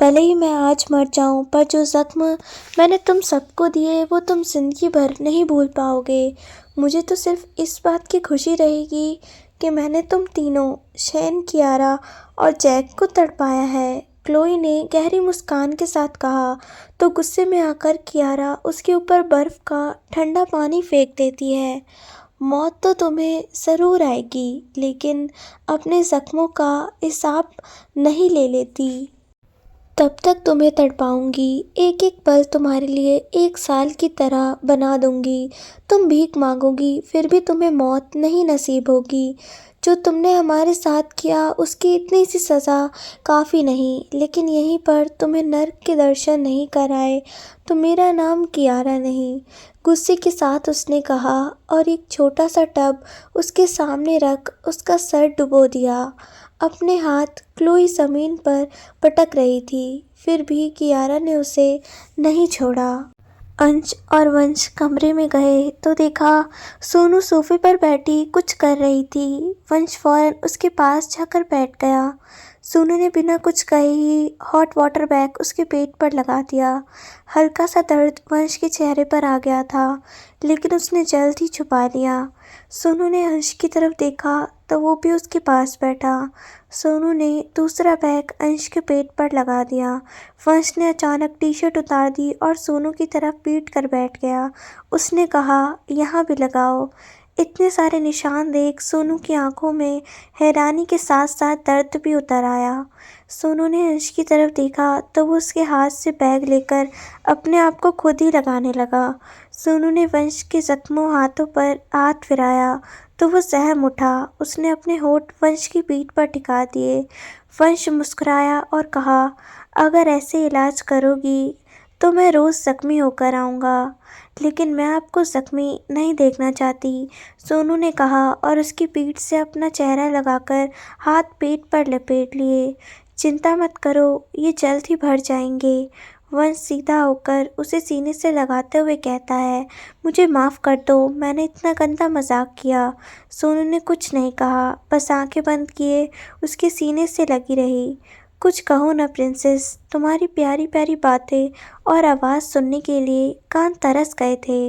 भले ही मैं आज मर जाऊं, पर जो जख्म मैंने तुम सबको दिए वो तुम जिंदगी भर नहीं भूल पाओगे। मुझे तो सिर्फ इस बात की खुशी रहेगी कि मैंने तुम तीनों, शैन, कियारा और जैक को तड़पाया है, क्लोई ने गहरी मुस्कान के साथ कहा तो गुस्से में आकर कियारा उसके ऊपर बर्फ का ठंडा पानी फेंक देती है। मौत तो तुम्हें ज़रूर आएगी, लेकिन अपने ज़ख्मों का हिसाब नहीं ले लेती। तब तक तुम्हें तड़पाऊंगी, एक एक पल तुम्हारे लिए 1 साल की तरह बना दूंगी। तुम भीख मांगोगी फिर भी तुम्हें मौत नहीं नसीब होगी। जो तुमने हमारे साथ किया उसकी इतनी सी सज़ा काफ़ी नहीं, लेकिन यहीं पर तुम्हें नर्क के दर्शन नहीं कराए तो मेरा नाम कियारा नहीं, गुस्से के साथ उसने कहा और एक छोटा सा टब उसके सामने रख उसका सर डुबो दिया। अपने हाथ क्लोई ज़मीन पर पटक रही थी, फिर भी कियारा ने उसे नहीं छोड़ा। अंश और वंश कमरे में गए तो देखा सोनू सोफे पर बैठी कुछ कर रही थी। वंश फौरन उसके पास जाकर बैठ गया। सोनू ने बिना कुछ कहे ही हॉट वाटर बैग उसके पेट पर लगा दिया। हल्का सा दर्द वंश के चेहरे पर आ गया था, लेकिन उसने जल्द ही छुपा लिया। सोनू ने अंश की तरफ देखा तो वो भी उसके पास बैठा। सोनू ने दूसरा बैग अंश के पेट पर लगा दिया। वंश ने अचानक टी-शर्ट उतार दी और सोनू की तरफ पीट कर बैठ गया। उसने कहा, यहाँ भी लगाओ। इतने सारे निशान देख सोनू की आंखों में हैरानी के साथ साथ दर्द भी उतर आया। सोनू ने अंश की तरफ देखा तो वो उसके हाथ से बैग लेकर अपने आप को खुद ही लगाने लगा। सोनू ने वंश के जख्मों हाथों पर हाथ फिराया तो वो सहम उठा। उसने अपने होठ वंश की पीठ पर टिका दिए। वंश मुस्कुराया और कहा, अगर ऐसे इलाज करोगी तो मैं रोज़ ज़ख्मी होकर आऊँगा, लेकिन मैं आपको ज़ख्मी नहीं देखना चाहती, सोनू ने कहा और उसकी पीठ से अपना चेहरा लगाकर हाथ पेट पर लपेट लिए। चिंता मत करो, ये जल्द ही भर जाएंगे। वंश सीधा होकर उसे सीने से लगाते हुए कहता है, मुझे माफ़ कर दो, मैंने इतना गंदा मजाक किया। सोनू ने कुछ नहीं कहा, बस आंखें बंद किए उसके सीने से लगी रही। कुछ कहो ना प्रिंसेस, तुम्हारी प्यारी प्यारी बातें और आवाज़ सुनने के लिए कान तरस गए थे।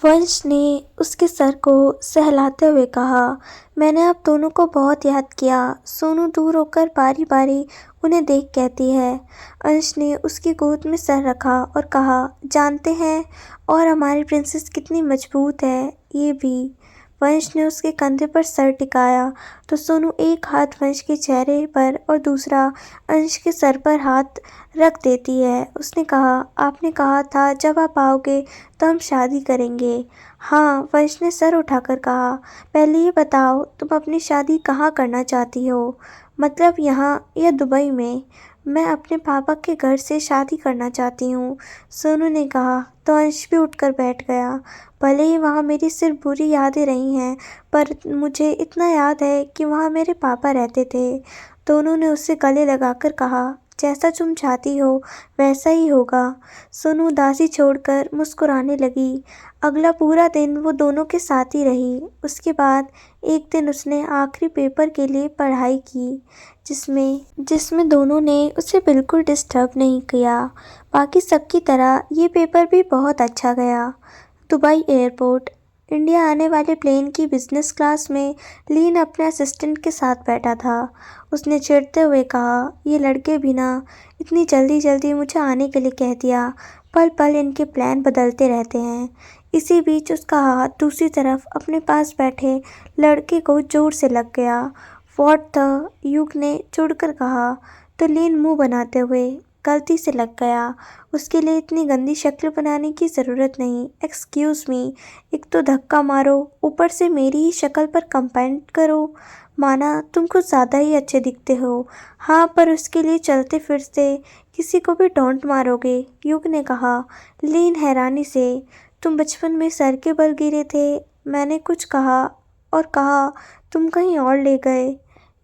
वंश ने उसके सर को सहलाते हुए कहा, मैंने आप दोनों को बहुत याद किया। सोनू दूर होकर बारी बारी उन्हें देख कहती है। अंश ने उसकी गोद में सर रखा और कहा, जानते हैं और हमारी प्रिंसेस कितनी मजबूत है, ये भी। वंश ने उसके कंधे पर सर टिकाया तो सोनू एक हाथ वंश के चेहरे पर और दूसरा अंश के सर पर हाथ रख देती है। उसने कहा, आपने कहा था जब आप आओगे तो हम शादी करेंगे। हाँ, वंश ने सर उठाकर कहा, पहले ये बताओ तुम अपनी शादी कहाँ करना चाहती हो? मतलब यहाँ या दुबई में? मैं अपने पापा के घर से शादी करना चाहती हूँ, सोनू ने कहा तो अंश भी उठकर बैठ गया। भले ही वहाँ मेरी सिर्फ बुरी यादें रही हैं, पर मुझे इतना याद है कि वहाँ मेरे पापा रहते थे। दोनों ने उससे गले लगाकर कहा, जैसा तुम चाहती हो वैसा ही होगा। सोनू उदासी छोड़कर मुस्कुराने लगी। अगला पूरा दिन वो दोनों के साथ ही रही। उसके बाद एक दिन उसने आखिरी पेपर के लिए पढ़ाई की, जिसमें जिसमें दोनों ने उसे बिल्कुल डिस्टर्ब नहीं किया। बाकी सबकी तरह ये पेपर भी बहुत अच्छा गया। Dubai airport. इंडिया आने वाले प्लेन की बिजनेस क्लास में लीन अपने असिस्टेंट के साथ बैठा था। उसने चिढ़ते हुए कहा, ये लड़के भी ना इतनी जल्दी जल्दी मुझे आने के लिए कह दिया, पल पल इनके प्लान बदलते रहते हैं। इसी बीच उसका हाथ दूसरी तरफ अपने पास बैठे लड़के को जोर से लग गया। व्हाट द, युग ने चिढ़कर कहा तो लीन मुंह बनाते हुए, गलती से लग गया, उसके लिए इतनी गंदी शक्ल बनाने की ज़रूरत नहीं। एक्सक्यूज़ मी, एक तो धक्का मारो, ऊपर से मेरी ही शक्ल पर कमेंट करो। माना तुम कुछ ज़्यादा ही अच्छे दिखते हो, हाँ, पर उसके लिए चलते फिरते किसी को भी डोंट मारोगे, युग ने कहा। लीन हैरानी से, तुम बचपन में सर के बल गिरे थे, मैंने कुछ कहा और कहा तुम कहीं और ले गए,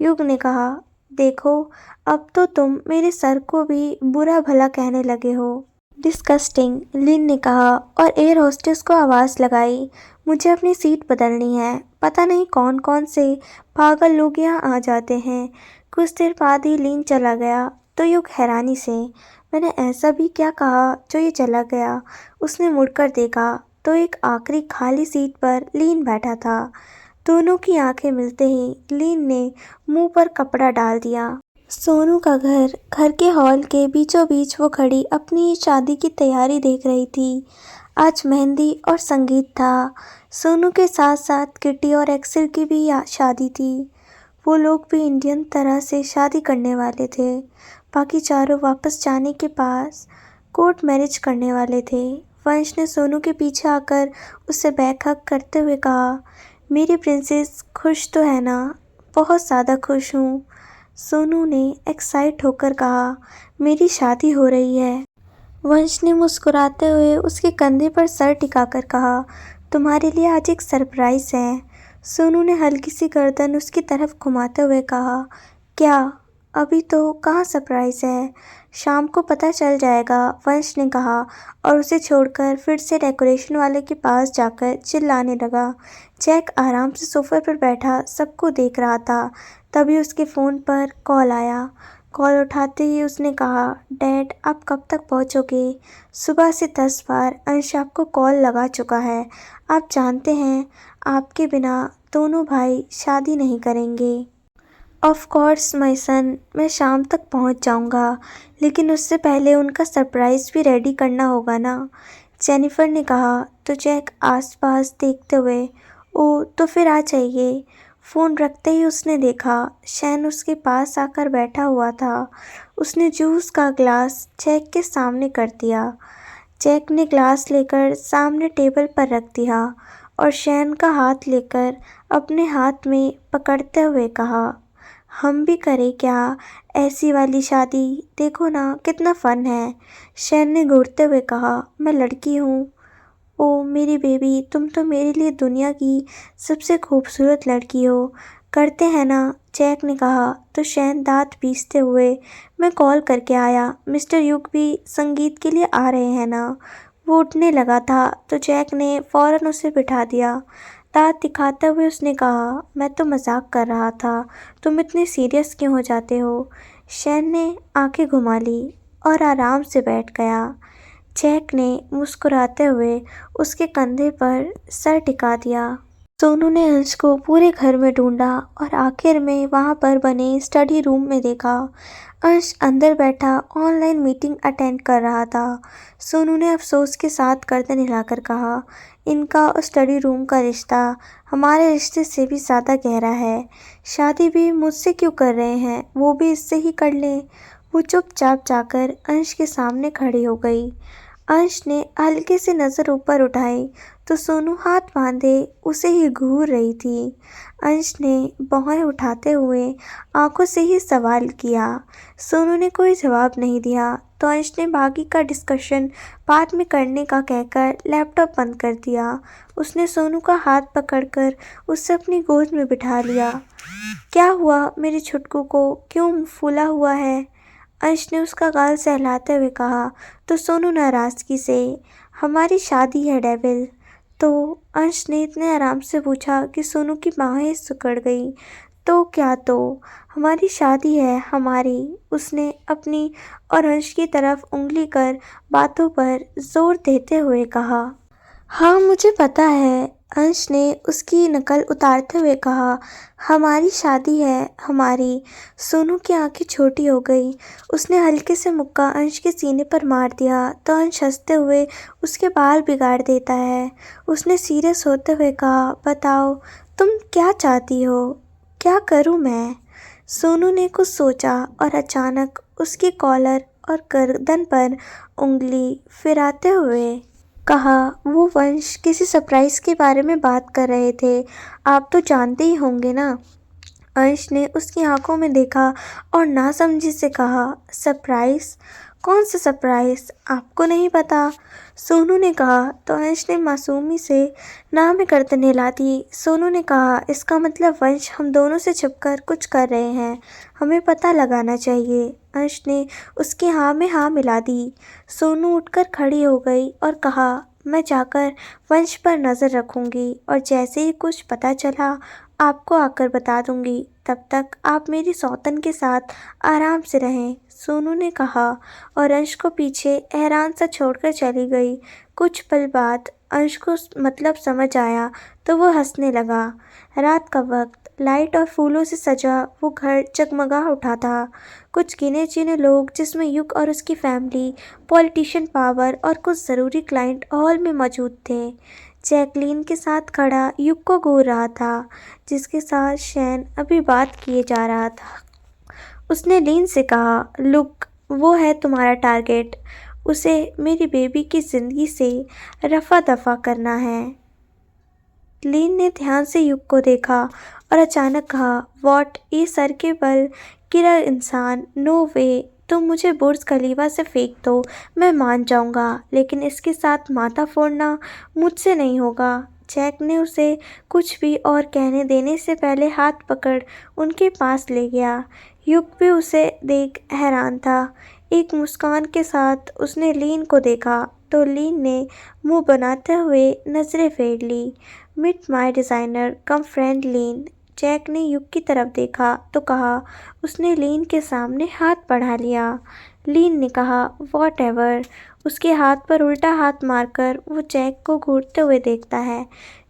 युग ने कहा। देखो, अब तो तुम मेरे सर को भी बुरा भला कहने लगे हो। डिस्गस्टिंग, लिन ने कहा और एयर होस्टेस को आवाज़ लगाई, मुझे अपनी सीट बदलनी है। पता नहीं कौन कौन से पागल लोग यहाँ आ जाते हैं। कुछ देर बाद ही लिन चला गया तो युग हैरानी से, मैंने ऐसा भी क्या कहा जो ये चला गया? उसने मुड़कर देखा तो एक आखिरी खाली सीट पर लीन बैठा था। दोनों की आंखें मिलते ही लीन ने मुंह पर कपड़ा डाल दिया। सोनू का घर, घर के हॉल के बीचों बीच वो खड़ी अपनी शादी की तैयारी देख रही थी। आज मेहंदी और संगीत था। सोनू के साथ साथ किटी और एक्सेल की भी शादी थी। वो लोग भी इंडियन तरह से शादी करने वाले थे। बाकी चारों वापस जाने के पास कोर्ट मैरिज करने वाले थे। वंश ने सोनू के पीछे आकर उससे बैक हग करते हुए कहा, मेरी प्रिंसेस खुश तो है ना? बहुत ज़्यादा खुश हूँ, सोनू ने एक्साइट होकर कहा, मेरी शादी हो रही है। वंश ने मुस्कुराते हुए उसके कंधे पर सर टिकाकर कहा, तुम्हारे लिए आज एक सरप्राइज है। सोनू ने हल्की सी गर्दन उसकी तरफ घुमाते हुए कहा, क्या? अभी तो कहाँ सरप्राइज है, शाम को पता चल जाएगा, वंश ने कहा और उसे छोड़कर फिर से डेकोरेशन वाले के पास जाकर चिल्लाने लगा। जैक आराम से सोफे पर बैठा सबको देख रहा था। तभी उसके फ़ोन पर कॉल आया। कॉल उठाते ही उसने कहा, डैड आप कब तक पहुंचोगे? सुबह से 10 बार अंश आपको कॉल लगा चुका है। आप जानते हैं आपके बिना दोनों भाई शादी नहीं करेंगे। ऑफ कोर्स माय सन, मैं शाम तक पहुंच जाऊंगा, लेकिन उससे पहले उनका सरप्राइज़ भी रेडी करना होगा ना, जेनिफर ने कहा तो जैक आसपास देखते हुए, ओ तो फिर आ जाइए। फ़ोन रखते ही उसने देखा शैन उसके पास आकर बैठा हुआ था। उसने जूस का ग्लास जैक के सामने कर दिया। जैक ने ग्लास लेकर सामने टेबल पर रख दिया और शैन का हाथ लेकर अपने हाथ में पकड़ते हुए कहा, हम भी करें क्या ऐसी वाली शादी? देखो ना कितना फ़न है। शैन ने घूरते हुए कहा, मैं लड़की हूँ। ओ मेरी बेबी, तुम तो मेरे लिए दुनिया की सबसे खूबसूरत लड़की हो। करते हैं ना, जैक ने कहा तो शैन दांत पीसते हुए, मैं कॉल करके आया, मिस्टर युग भी संगीत के लिए आ रहे हैं ना। वो उठने लगा था तो जैक ने फौरन उसे बिठा दिया। दांत दिखाते हुए उसने कहा, मैं तो मजाक कर रहा था, तुम इतने सीरियस क्यों हो जाते हो। शैन ने आंखें घुमा ली और आराम से बैठ गया। जैक ने मुस्कुराते हुए उसके कंधे पर सर टिका दिया। सोनू ने अंश को पूरे घर में ढूंढा और आखिर में वहां पर बने स्टडी रूम में देखा। अंश अंदर बैठा ऑनलाइन मीटिंग अटेंड कर रहा था। सोनू ने अफसोस के साथ गर्दन हिलाकर कहा, इनका और स्टडी रूम का रिश्ता हमारे रिश्ते से भी ज़्यादा गहरा है। शादी भी मुझसे क्यों कर रहे हैं, वो भी इससे ही कर लें। वो चुपचाप जाकर अंश के सामने खड़ी हो गई। अंश ने हल्के से नज़र ऊपर उठाई तो सोनू हाथ बांधे उसे ही घूर रही थी। अंश ने बाहें उठाते हुए आंखों से ही सवाल किया। सोनू ने कोई जवाब नहीं दिया तो अंश ने बाकी का डिस्कशन बाद में करने का कहकर लैपटॉप बंद कर दिया। उसने सोनू का हाथ पकड़कर उसे अपनी गोद में बिठा लिया। क्या हुआ मेरे छुटकू को, क्यों फूला हुआ है। अंश ने उसका गाल सहलाते हुए कहा तो सोनू नाराज़गी से, हमारी शादी है डेविल। तो अंश ने इतने आराम से पूछा कि सोनू की बाहें सिकुड़ गई। तो क्या, तो हमारी शादी है, हमारी। उसने अपनी और अंश की तरफ उंगली कर बातों पर जोर देते हुए कहा। हाँ मुझे पता है, अंश ने उसकी नकल उतारते हुए कहा, हमारी शादी है, हमारी। सोनू की आंखें छोटी हो गई। उसने हल्के से मुक्का अंश के सीने पर मार दिया तो अंश हंसते हुए उसके बाल बिगाड़ देता है। उसने सीरियस होते हुए कहा, बताओ तुम क्या चाहती हो, क्या करूँ मैं। सोनू ने कुछ सोचा और अचानक उसकी कॉलर और गर्दन पर उंगली फिराते हुए कहा, वो वंश किसी सरप्राइज के बारे में बात कर रहे थे, आप तो जानते ही होंगे ना। अंश ने उसकी आंखों में देखा और नासमझी से कहा, सरप्राइज, कौन सा सरप्राइज, आपको नहीं पता। सोनू ने कहा तो अंश ने मासूमी से ना में गर्दन हिला दी। सोनू ने कहा, इसका मतलब वंश हम दोनों से छिपकर कुछ कर रहे हैं, हमें पता लगाना चाहिए। अंश ने उसकी हाँ में हाँ मिला दी। सोनू उठकर खड़ी हो गई और कहा, मैं जाकर वंश पर नज़र रखूंगी और जैसे ही कुछ पता चला आपको आकर बता दूंगी, तब तक आप मेरी सौतन के साथ आराम से रहें। सोनू ने कहा और अंश को पीछे हैरान सा छोड़कर चली गई। कुछ पल बाद अंश को मतलब समझ आया तो वो हंसने लगा। रात का वक्त, लाइट और फूलों से सजा वो घर जगमगा उठा था। कुछ गिने चुने लोग जिसमें युग और उसकी फैमिली, पॉलिटिशियन पावर और कुछ ज़रूरी क्लाइंट हॉल में मौजूद थे। जैकलीन के साथ खड़ा युग को घूर रहा था, जिसके साथ शैन अभी बात किए जा रहा था। उसने लीन से कहा, लुक, वो है तुम्हारा टारगेट, उसे मेरी बेबी की ज़िंदगी से रफा दफा करना है। लीन ने ध्यान से युग को देखा और अचानक कहा, वॉट, ये सर के बल गिरा इंसान, नो वे, तुम मुझे बुर्ज खलीफा से फेंक दो, मैं मान जाऊंगा, लेकिन इसके साथ माथा फोड़ना मुझसे नहीं होगा। जैक ने उसे कुछ भी और कहने देने से पहले हाथ पकड़ उनके पास ले गया। युग भी उसे देख हैरान था। एक मुस्कान के साथ उसने लीन को देखा तो लीन ने मुंह बनाते हुए नज़रें फेर ली। Meet my designer come friend Lynn. Jack ने युग की तरफ देखा तो कहा। उसने लीन के सामने हाथ बढ़ा लिया। लीन ने कहा, वॉट एवर। उसके हाथ पर उल्टा हाथ मारकर वो जैक को घूरते हुए देखता है।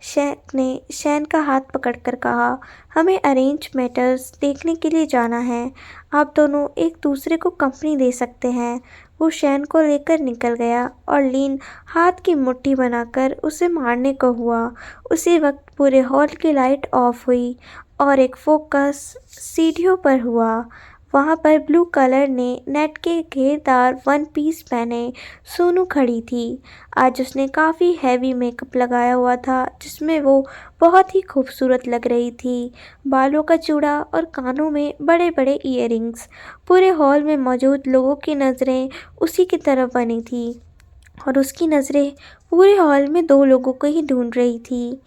जैक ने शैन का हाथ पकड़कर कहा, हमें अरेंज मैटर्स देखने के लिए जाना है, आप दोनों एक दूसरे को कंपनी दे सकते हैं। वो शैन को लेकर निकल गया और लीन हाथ की मुट्ठी बनाकर उसे मारने को हुआ। उसी वक्त पूरे हॉल की लाइट ऑफ हुई और एक फोकस सीढ़ियों पर हुआ। वहाँ पर ब्लू कलर ने नेट के घेरदार वन पीस पहने सोनू खड़ी थी। आज उसने काफ़ी हैवी मेकअप लगाया हुआ था, जिसमें वो बहुत ही खूबसूरत लग रही थी। बालों का चूड़ा और कानों में बड़े बड़े ईयरिंग्स। पूरे हॉल में मौजूद लोगों की नज़रें उसी की तरफ बनी थी और उसकी नज़रें पूरे हॉल में दो लोगों को ही ढूंढ रही थी।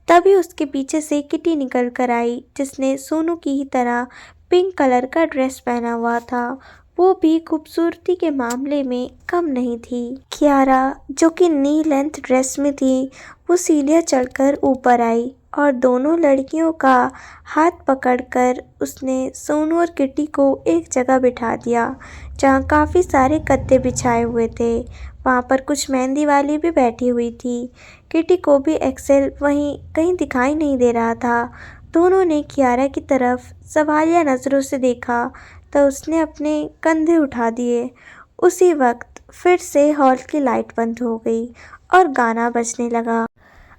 तभी उसके पीछे से किटी निकल कर आई, जिसने सोनू की ही तरह पिंक कलर का ड्रेस पहना हुआ था। वो भी खूबसूरती के मामले में कम नहीं थी। कियारा, जो कि नी लेंथ ड्रेस में थी, वो सीढ़ियाँ चढ़कर ऊपर आई और दोनों लड़कियों का हाथ पकड़कर उसने सोनू और किटी को एक जगह बिठा दिया, जहाँ काफ़ी सारे गद्दे बिछाए हुए थे। वहाँ पर कुछ मेहंदी वाली भी बैठी हुई थी। किटी को भी एक्सेल वहीं कहीं दिखाई नहीं दे रहा था। दोनों ने कियारा की तरफ सवालिया नज़रों से देखा तो उसने अपने कंधे उठा दिए। उसी वक्त फिर से हॉल की लाइट बंद हो गई और गाना बजने लगा।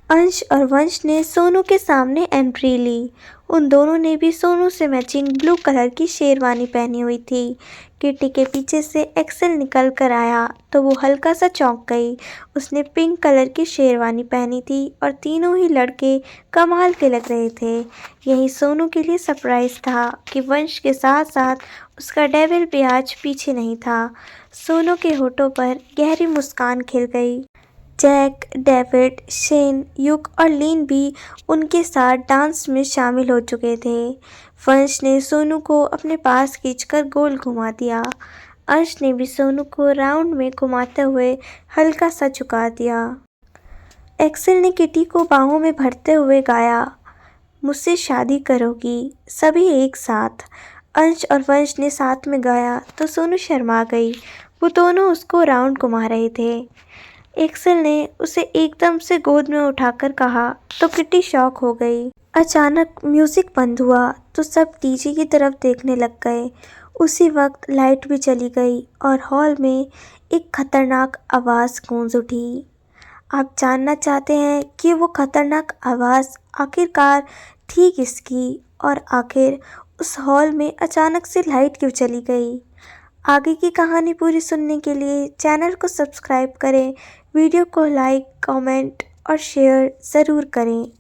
अंश और वंश ने सोनू के सामने एंट्री ली। उन दोनों ने भी सोनू से मैचिंग ब्लू कलर की शेरवानी पहनी हुई थी। किटी के पीछे से एक्सेल निकल कर आया तो वो हल्का सा चौंक गई। उसने पिंक कलर की शेरवानी पहनी थी और तीनों ही लड़के कमाल के लग रहे थे। यही सोनू के लिए सरप्राइज था कि वंश के साथ साथ उसका डेविल भी आज पीछे नहीं था। सोनू के होठों पर गहरी मुस्कान खिल गई। जैक, डेविड, शेन, युग और लीन भी उनके साथ डांस में शामिल हो चुके थे। वंश ने सोनू को अपने पास खींचकर गोल घुमा दिया। अंश ने भी सोनू को राउंड में घुमाते हुए हल्का सा झुका दिया। एक्सेल ने किटी को बाहों में भरते हुए गाया, मुझसे शादी करोगी, सभी एक साथ। अंश और वंश ने साथ में गाया तो सोनू शर्मा गई। वो दोनों उसको राउंड घुमा रहे थे। एक्सेल ने उसे एकदम से गोद में उठाकर कहा तो किटी शॉक हो गई। अचानक म्यूजिक बंद हुआ तो सब डीजे की तरफ देखने लग गए। उसी वक्त लाइट भी चली गई और हॉल में एक खतरनाक आवाज़ गूंज उठी। आप जानना चाहते हैं कि वो खतरनाक आवाज़ आखिरकार थी किसकी और आखिर उस हॉल में अचानक से लाइट क्यों चली गई? आगे की कहानी पूरी सुनने के लिए चैनल को सब्सक्राइब करें, वीडियो को लाइक, कमेंट और शेयर ज़रूर करें।